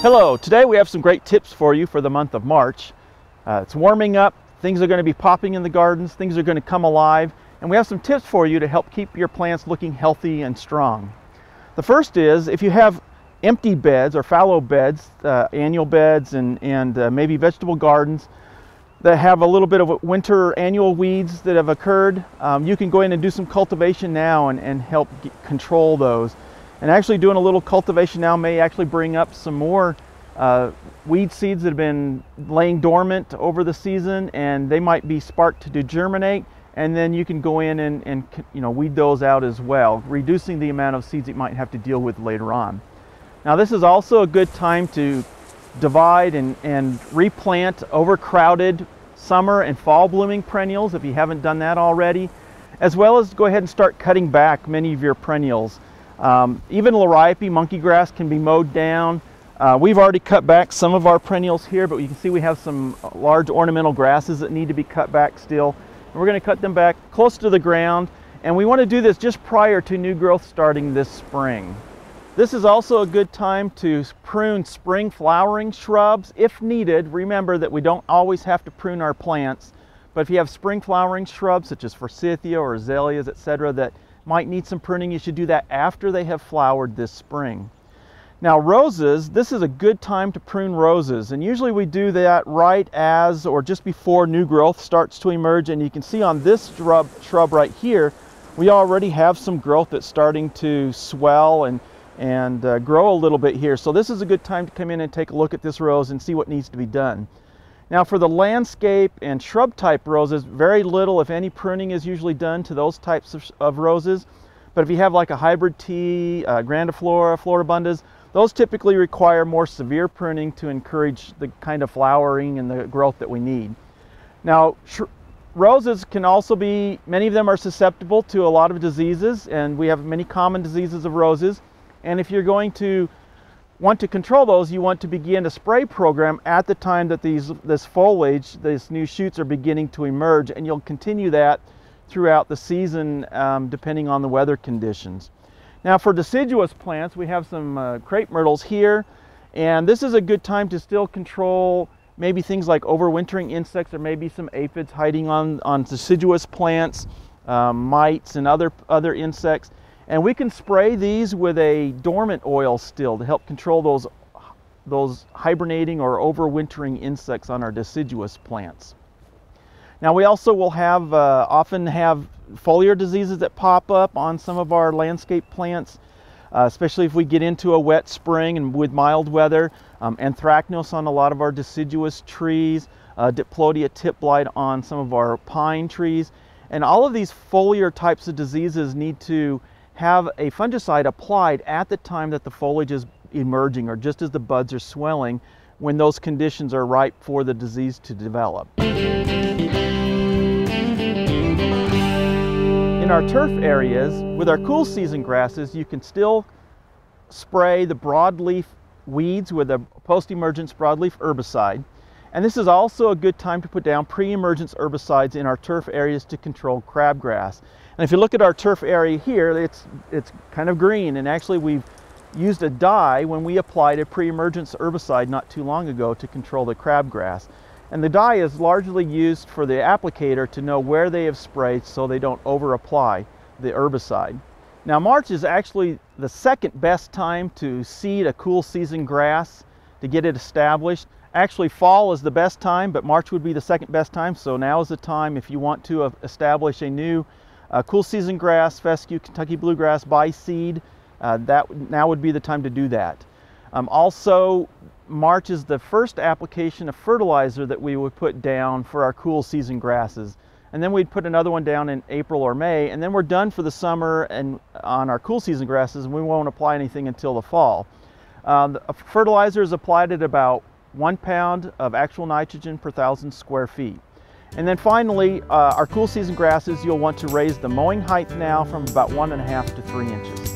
Hello, today we have some great tips for you for the month of March. It's warming up, things are going to be popping in the gardens, things are going to come alive, and we have some tips for you to help keep your plants looking healthy and strong. The first is, if you have empty beds or fallow beds, annual beds and maybe vegetable gardens that have a little bit of winter annual weeds that have occurred, you can go in and do some cultivation now and help control those. And actually doing a little cultivation now may actually bring up some more weed seeds that have been laying dormant over the season, and they might be sparked to germinate, and then you can go in and weed those out as well, reducing the amount of seeds you might have to deal with later on. Now this is also a good time to divide and replant overcrowded summer and fall blooming perennials if you haven't done that already, as well as go ahead and start cutting back many of your perennials. Even liriope, monkey grass, can be mowed down. We've already cut back some of our perennials here, but you can see we have some large ornamental grasses that need to be cut back still. And we're going to cut them back close to the ground, and we want to do this just prior to new growth starting this spring. This is also a good time to prune spring flowering shrubs if needed. Remember that we don't always have to prune our plants, but if you have spring flowering shrubs such as forsythia or azaleas, etc., that might need some pruning, you should do that after they have flowered this spring. Now roses, this is a good time to prune roses, and usually we do that right as or just before new growth starts to emerge. And you can see on this shrub right here, we already have some growth that's starting to swell and grow a little bit here. So this is a good time to come in and take a look at this rose and see what needs to be done. Now for the landscape and shrub type roses, very little if any pruning is usually done to those types of roses. But if you have like a hybrid tea, grandiflora, floribundas, those typically require more severe pruning to encourage the kind of flowering and the growth that we need. Now roses can also be, many of them are susceptible to a lot of diseases, and we have many common diseases of roses. And if you're going to want to control those, you want to begin a spray program at the time that this foliage, these new shoots are beginning to emerge, and you'll continue that throughout the season depending on the weather conditions. Now for deciduous plants, we have some crepe myrtles here, and this is a good time to still control maybe things like overwintering insects, or maybe some aphids hiding on deciduous plants, mites and other insects. And we can spray these with a dormant oil still to help control those hibernating or overwintering insects on our deciduous plants. Now we also will have often have foliar diseases that pop up on some of our landscape plants, especially if we get into a wet spring and with mild weather. Anthracnose on a lot of our deciduous trees, Diplodia tip blight on some of our pine trees. And all of these foliar types of diseases need to have a fungicide applied at the time that the foliage is emerging, or just as the buds are swelling, when those conditions are ripe for the disease to develop. In our turf areas, with our cool season grasses, you can still spray the broadleaf weeds with a post-emergence broadleaf herbicide. And this is also a good time to put down pre-emergence herbicides in our turf areas to control crabgrass. And if you look at our turf area here, it's kind of green, and actually we've used a dye when we applied a pre-emergence herbicide not too long ago to control the crabgrass. And the dye is largely used for the applicator to know where they have sprayed so they don't over-apply the herbicide. Now March is actually the second best time to seed a cool season grass to get it established. Actually fall is the best time, but March would be the second best time. So now is the time if you want to establish a new cool season grass, fescue, Kentucky bluegrass by seed. Now would be the time to do that. Also, March is the first application of fertilizer that we would put down for our cool season grasses. And then we'd put another one down in April or May, and then we're done for the summer and on our cool season grasses, and we won't apply anything until the fall. Fertilizer is applied at about 1 pound of actual nitrogen per 1,000 square feet. And then finally, our cool season grasses, you'll want to raise the mowing height now from about 1.5 to 3 inches.